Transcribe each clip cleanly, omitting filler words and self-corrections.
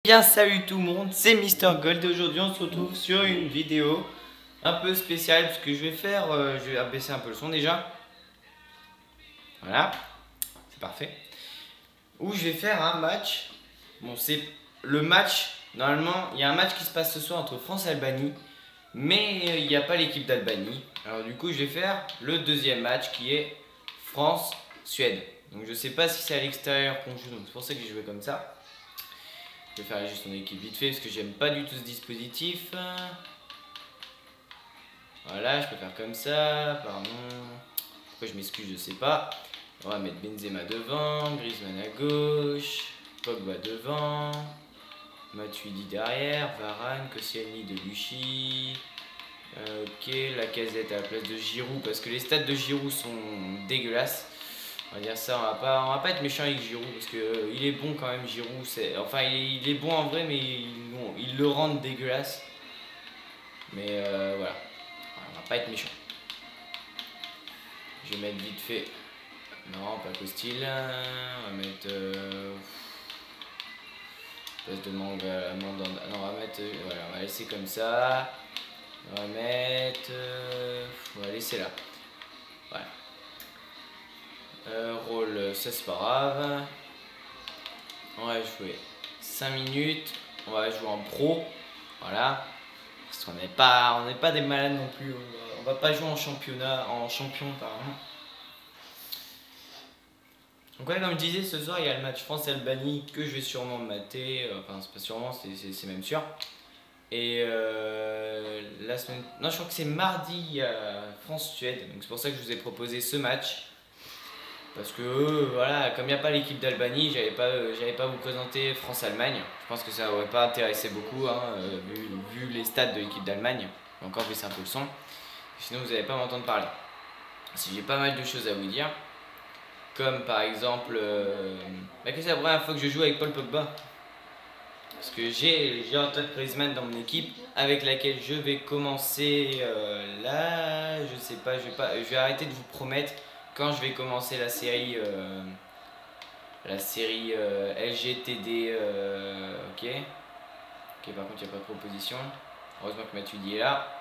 Bien, salut tout le monde, c'est Mister Gold et aujourd'hui on se retrouve sur une vidéo un peu spéciale parce que je vais faire, je vais abaisser un peu le son déjà, voilà, c'est parfait, où je vais faire un match, bon c'est le match, normalement il y a un match qui se passe ce soir entre France et Albanie, mais il n'y a pas l'équipe d'Albanie, alors du coup je vais faire le deuxième match qui est France-Suède, donc je sais pas si c'est à l'extérieur qu'on joue, donc c'est pour ça que j'ai joué comme ça. Je vais faire juste son équipe vite fait parce que j'aime pas du tout ce dispositif. Voilà, je peux faire comme ça, pardon. Pourquoi je m'excuse, je sais pas. On va mettre Benzema devant, Griezmann à gauche, Pogba devant, Matuidi derrière, Varane, Koscielny, Debuchy. Ok, Lacazette à la place de Giroud parce que les stats de Giroud sont dégueulasses. On va dire ça, on va pas être méchant avec Giroud parce que il est bon quand même. Giroud, enfin il est bon en vrai, mais il le rend dégueulasse. Mais voilà, on va pas être méchant. Je vais mettre vite fait. Non, pas Costil. On va mettre place de Manga, Mandanda. Non, on va mettre. Voilà, on va laisser comme ça. On va mettre. On va laisser là. Voilà. Rôle, ça c'est pas grave. On va jouer 5 minutes. On va jouer en pro. Voilà. Parce qu'on n'est pas des malades non plus. On va pas jouer en championnat, en champion, pardon. Donc ouais, comme je disais, ce soir il y a le match France-Albanie que je vais sûrement mater. Enfin, c'est pas sûrement, c'est même sûr. Et la semaine. Non, je crois que c'est mardi France-Suède. Donc c'est pour ça que je vous ai proposé ce match. Parce que voilà, comme il n'y a pas l'équipe d'Albanie, j'avais pas vous présenter France-Allemagne. Je pense que ça aurait pas intéressé beaucoup, hein, vu les stats de l'équipe d'Allemagne. Encore baisser un peu le son. Sinon vous n'allez pas m'entendre parler. Si j'ai pas mal de choses à vous dire. Comme par exemple, que c'est la première fois que je joue avec Paul Pogba. Parce que j'ai Antoine Griezmann dans mon équipe avec laquelle je vais commencer là. Je sais pas, je vais arrêter de vous promettre quand je vais commencer la série LGTD. Ok. Ok, par contre, il n'y a pas de proposition. Heureusement que Matuidi est là.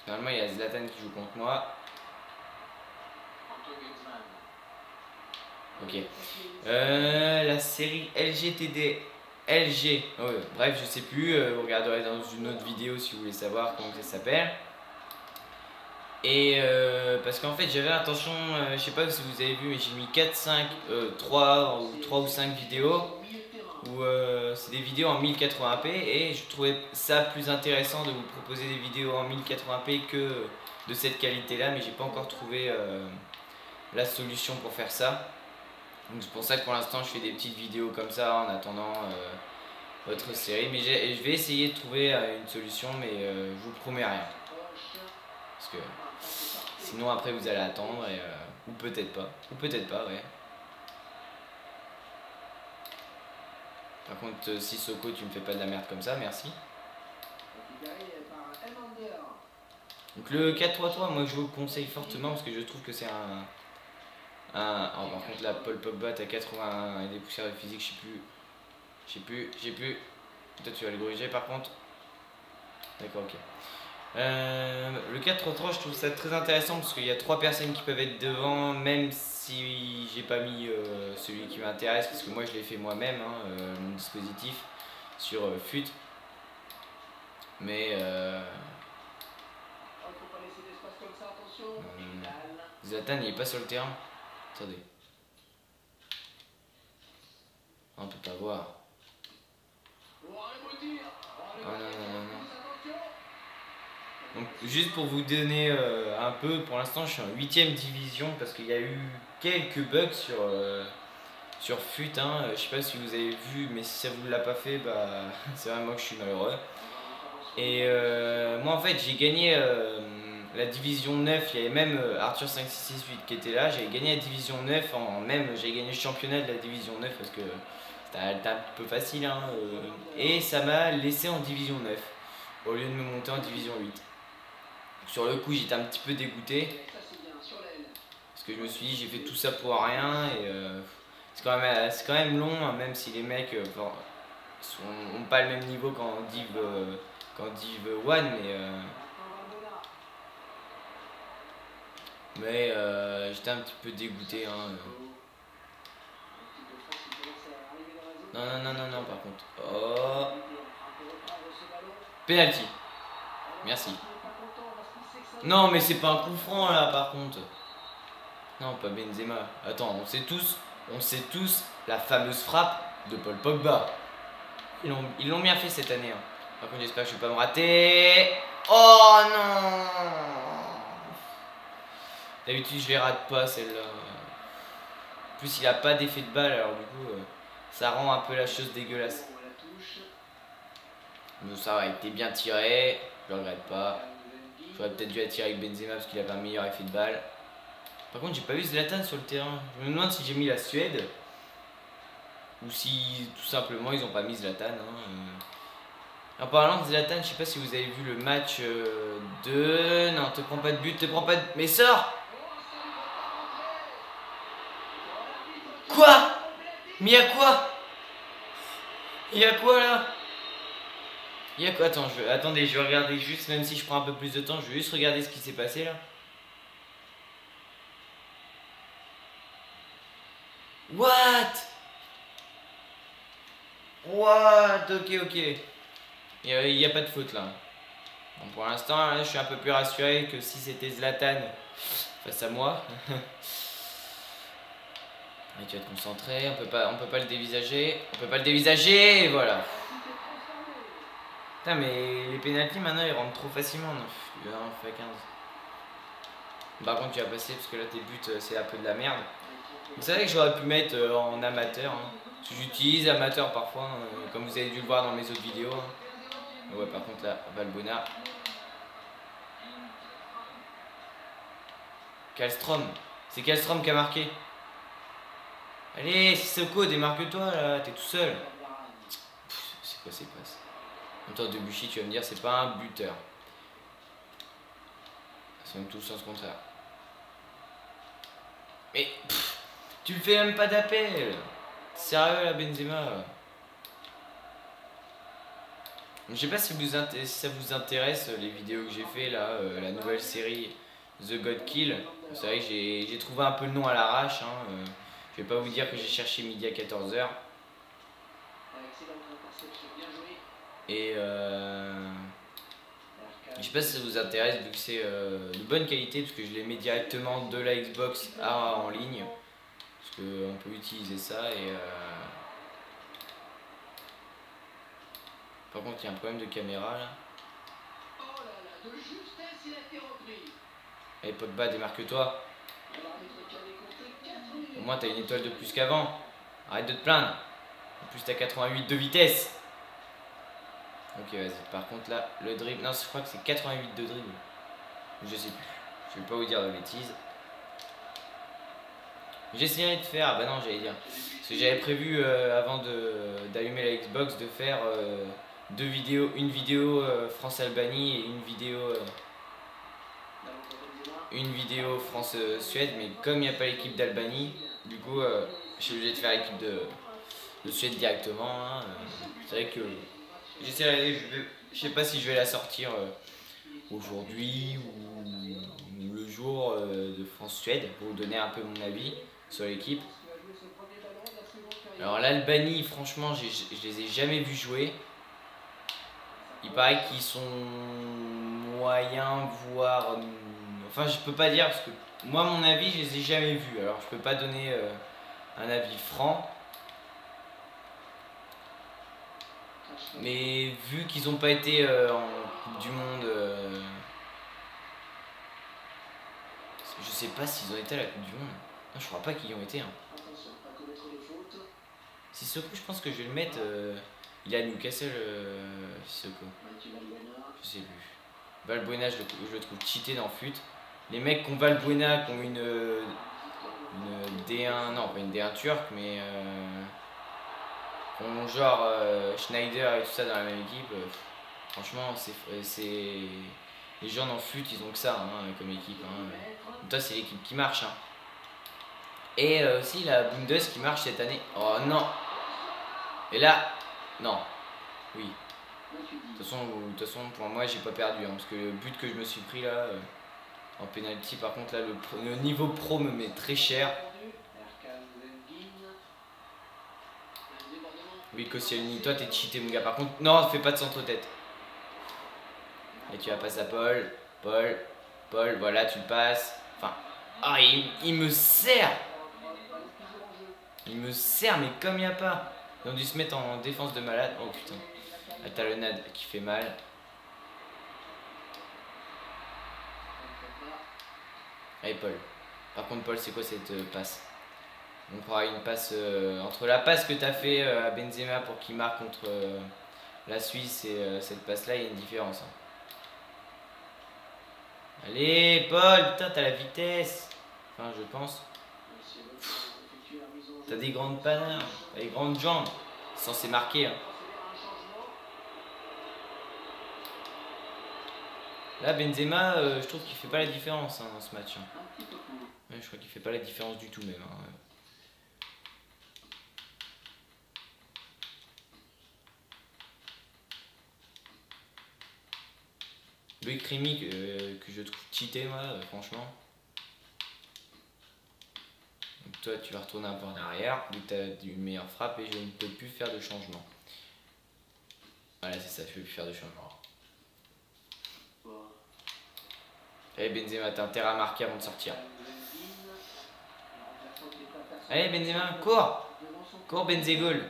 Normalement, il y a Zlatan qui joue contre moi. Ok. La série LGTD. LG. Oh, bref, je sais plus. Vous regarderez dans une autre vidéo si vous voulez savoir comment ça s'appelle. Et parce qu'en fait, j'avais l'intention, je sais pas si vous avez vu, mais j'ai mis 4, 5, 3 ou 5 vidéos où c'est des vidéos en 1080p et je trouvais ça plus intéressant de vous proposer des vidéos en 1080p que de cette qualité là, mais j'ai pas encore trouvé la solution pour faire ça. Donc c'est pour ça que pour l'instant je fais des petites vidéos comme ça en attendant votre série, mais je vais essayer de trouver une solution, mais je vous promets rien. Parce que sinon après vous allez attendre et, ou peut-être pas, ouais. Par contre, Sissoko, tu me fais pas de la merde comme ça, merci. Donc le 4-3-3, moi je vous le conseille fortement parce que je trouve que c'est oh, par contre là, Paul Pogba à 80 et des poussières de physique, j'ai plus. Peut-être tu vas le corriger par contre. D'accord, ok. Le 4-3-3, je trouve ça très intéressant parce qu'il y a 3 personnes qui peuvent être devant, même si j'ai pas mis celui qui m'intéresse, parce que moi je l'ai fait moi-même, hein, mon dispositif sur FUT. Mais Zlatan il est pas sur le terrain. Attendez. On peut pas voir. Oh non. Donc juste pour vous donner un peu, pour l'instant je suis en 8ème division parce qu'il y a eu quelques bugs sur FUT, hein. Je sais pas si vous avez vu, mais si ça vous l'a pas fait, bah c'est vraiment que je suis malheureux. Et moi en fait j'ai gagné la division 9, il y avait même Arthur 5668 qui était là, j'avais gagné la division 9, j'ai gagné le championnat de la division 9 parce que c'était un peu facile, hein, et ça m'a laissé en division 9 au lieu de me monter en division 8. Sur le coup j'étais un petit peu dégoûté parce que je me suis dit j'ai fait tout ça pour rien et c'est quand même long, hein, même si les mecs ont pas le même niveau qu'en Div 1, mais j'étais un petit peu dégoûté. Hein. Non, non, non, non, non, par contre. Oh. Penalty. Merci. Non, mais c'est pas un coup franc là, par contre. Non, pas Benzema. Attends, on sait tous la fameuse frappe de Paul Pogba. Ils l'ont bien fait cette année. Hein. Par contre, j'espère que je vais pas me rater. Oh non! D'habitude, je les rate pas celle-là. En plus, il a pas d'effet de balle, alors du coup, ça rend un peu la chose dégueulasse. Mais ça a été bien tiré. Je regrette pas. J'aurais peut-être dû attirer avec Benzema parce qu'il avait un meilleur effet de balle. Par contre, j'ai pas vu Zlatan sur le terrain. Je me demande si j'ai mis la Suède ou si tout simplement ils ont pas mis Zlatan. Hein. En parlant de Zlatan, je sais pas si vous avez vu le match de. Non, te prends pas de but, te prends pas de. Mais sors! Quoi? Mais y'a quoi? Y'a quoi là? Y'a quoi? Attends, attendez, je vais regarder juste, même si je prends un peu plus de temps, je vais juste regarder ce qui s'est passé là. What? What? Ok, ok. Il n'y a pas de faute là. Bon, pour l'instant, là, je suis un peu plus rassuré que si c'était Zlatan face à moi. Mais tu vas te concentrer, on peut pas le dévisager. On peut pas le dévisager, et voilà. Putain, mais les pénaltys maintenant ils rentrent trop facilement. Non, on fait 15. Par contre, tu vas passer parce que là tes buts c'est un peu de la merde. C'est vrai que j'aurais pu mettre en amateur. Hein. J'utilise amateur parfois, comme vous avez dû le voir dans mes autres vidéos. Hein. Ouais, par contre là, Valbuena. Kallström. C'est Kallström qui a marqué. Allez, Sissoko, démarque-toi là, t'es tout seul. C'est quoi ces passes? En même temps, Debuchy, tu vas me dire, c'est pas un buteur. C'est même tout le sens contraire. Mais tu le fais même pas d'appel. Sérieux la Benzema. Je sais pas si ça vous intéresse les vidéos que j'ai fait là, la nouvelle série The God Kill. C'est vrai que j'ai trouvé un peu le nom à l'arrache. Hein, je vais pas vous dire que j'ai cherché midi à 14h. Et je sais pas si ça vous intéresse vu que c'est de bonne qualité parce que je les mets directement de la Xbox en ligne. Parce qu'on peut utiliser ça et par contre il y a un problème de caméra là. Allez Pogba, démarque-toi. Au moins t'as une étoile de plus qu'avant. Arrête de te plaindre. En plus t'as 88 de vitesse. Ok vas-y, par contre là, le dribble, non je crois que c'est 88 de dribble. Je sais plus, je vais pas vous dire de bêtises. J'essaierai de faire, bah non j'allais dire. Parce que j'avais prévu avant d'allumer la Xbox de faire deux vidéos, une vidéo France-Albanie et une vidéo France-Suède. Mais comme il n'y a pas l'équipe d'Albanie, du coup je suis obligé de faire l'équipe de Suède directement. Hein, c'est vrai que j'essaierai, je sais pas si je vais la sortir aujourd'hui ou le jour de France-Suède pour vous donner un peu mon avis sur l'équipe. Alors l'Albanie, franchement, je les ai jamais vus jouer. Il paraît qu'ils sont moyens, voire... Enfin, je peux pas dire parce que moi, mon avis, je les ai jamais vus. Alors, je peux pas donner un avis franc. Mais vu qu'ils n'ont pas été en Coupe du Monde, je sais pas s'ils ont été à la Coupe du Monde. Non, je crois pas qu'ils y ont été. Hein. Sissoko, je pense que je vais le mettre. Il est à Newcastle, Sissoko. Je sais plus. Valbuena, je le trouve cheaté dans FUT. Les mecs qui ont Valbuena, qui ont une D1, non pas une D1 turque, mais qui ont genre Schneider et tout ça dans la même équipe. Franchement, c'est les gens dans FUT, ils ont que ça hein, comme équipe. Hein. Toi, c'est l'équipe qui marche. Hein. Et aussi la Bundes qui marche cette année. Oh non. Et là, non. Oui. De toute façon pour moi j'ai pas perdu. Hein, parce que le but que je me suis pris là, en penalty, par contre là le niveau pro me met très cher. Oui, Koscielny, toi t'es cheaté mon gars. Par contre, non, fais pas de centre-tête. Et tu vas passer à Paul. Paul, voilà, tu le passes. Enfin, ah, il me sert. Il me sert, mais comme il n'y a pas. Ils ont dû se mettre en défense de malade. Oh putain. La talonnade qui fait mal. Allez, Paul. Par contre, Paul, c'est quoi cette passe? On fera une passe entre la passe que tu as fait à Benzema pour qu'il marque contre la Suisse et cette passe-là, il y a une différence. Hein. Allez, Paul, putain, t'as la vitesse. Enfin, je pense. T'as des grandes panards, t'as des grandes jambes. C'est censé marquer. Hein. Là, Benzema, je trouve qu'il fait pas la différence hein, dans ce match. Hein. Ouais, je crois qu'il fait pas la différence du tout même. Hein. Loïc Rémy que je trouve cheaté moi, franchement. Donc toi tu vas retourner un peu en arrière, vu que tu as une meilleure frappe et je ne peux plus faire de changement. Voilà c'est ça, je peux plus faire de changement. Allez Benzema, t'as intérêt à marquer avant de sortir. Allez Benzema, cours. Cours Benzegol.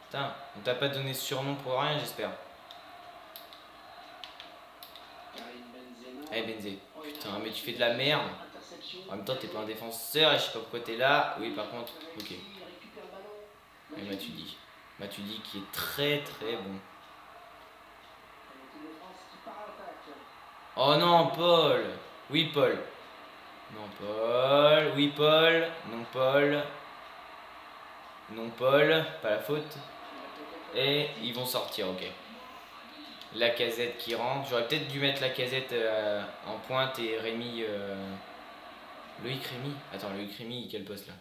Putain, on t'a pas donné ce surnom pour rien j'espère. Allez Benzé, putain mais tu fais de la merde. En même temps t'es pas un défenseur et je sais pas pourquoi t'es là. Oui par contre, ok. Et Matuidi qui est très très bon. Oh non Paul. Oui Paul. Non Paul. Oui Paul. Non Paul. Non Paul. Pas la faute. Et ils vont sortir, ok. La Casette qui rentre. J'aurais peut-être dû mettre la Casette en pointe et Rémy. Loïc Rémy. Attends, Loïc Rémy, quel poste là?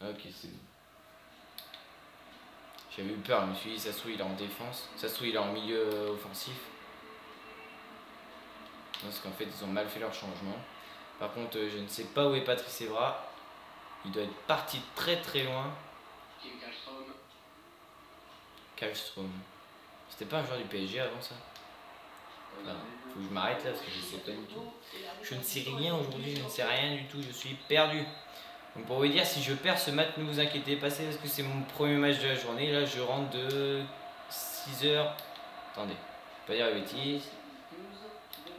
Ok, c'est bon. J'avais eu peur, je me suis dit, ça se trouve il est en défense. Ça se trouve il est en milieu offensif. Parce qu'en fait, ils ont mal fait leur changement. Par contre, je ne sais pas où est Patrice Evra. Il doit être parti très très loin. Kallström. C'était pas un joueur du PSG avant ça? Enfin, faut que je m'arrête là parce que je sais pas du tout. Je ne sais rien aujourd'hui, je ne sais rien du tout, je suis perdu. Donc pour vous dire, si je perds ce match, ne vous inquiétez pas, parce que c'est mon premier match de la journée. Là, je rentre de 6 heures. Attendez, je vais pas dire de bêtises.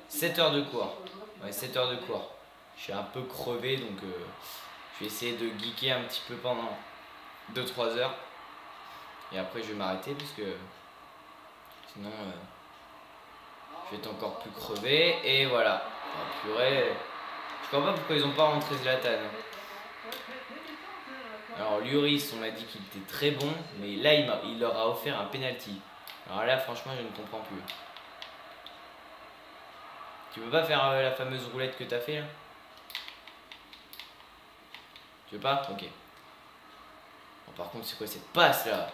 7 heures de cours. Ouais, 7 heures de cours. Je suis un peu crevé, donc je vais essayer de geeker un petit peu pendant 2-3 heures. Et après, je vais m'arrêter, parce que sinon, je vais être encore plus crevé. Et voilà. Oh, purée. Je comprends pas pourquoi ils ont pas rentré Zlatan. Alors Lloris, on m'a dit qu'il était très bon, mais là il leur a offert un penalty. Alors là franchement je ne comprends plus. Tu peux pas faire la fameuse roulette que t'as fait là? Tu veux pas? Ok. Bon, par contre c'est quoi cette passe là?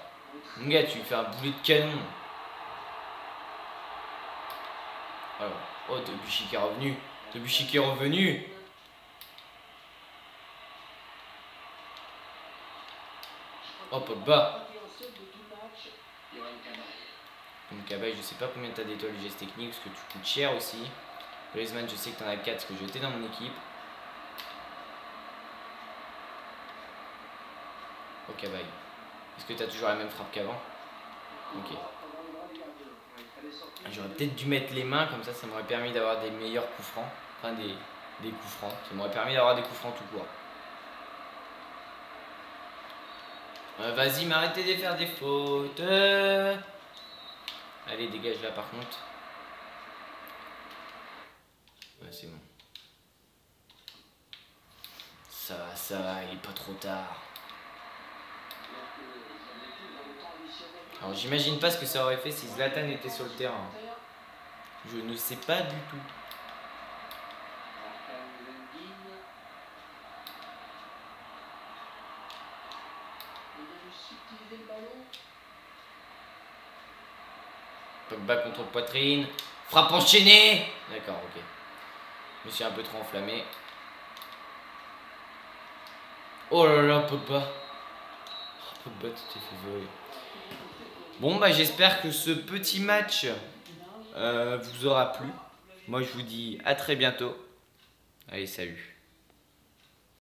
Mon gars tu fais un boulet de canon. Alors, oh Debuchy qui est revenu. Debuchy qui est revenu. Oh Pogba. Donc Cabaye, je sais pas combien t'as d'étoiles de gestes techniques parce que tu coûtes cher aussi. Griezmann, je sais que t'en as 4 parce que j'étais dans mon équipe. Oh Cabaye. Est-ce que t'as toujours la même frappe qu'avant? Ok. J'aurais peut-être dû mettre les mains, comme ça m'aurait permis d'avoir des meilleurs coups francs. Enfin des coups francs. Ça m'aurait permis d'avoir des coups francs tout court. Vas-y, m'arrêtez de faire des fautes. Allez, dégage là par contre. Ouais, c'est bon. Ça va, il est pas trop tard. Alors j'imagine pas ce que ça aurait fait si Zlatan était sur le terrain. Je ne sais pas du tout. Pogba contre poitrine. Frappe enchaînée. D'accord, ok. Je me suis un peu trop enflammé. Oh là là, Pogba. Oh, Pogba, tu t'es fait voler. Bon, bah j'espère que ce petit match vous aura plu. Moi, je vous dis à très bientôt. Allez, salut.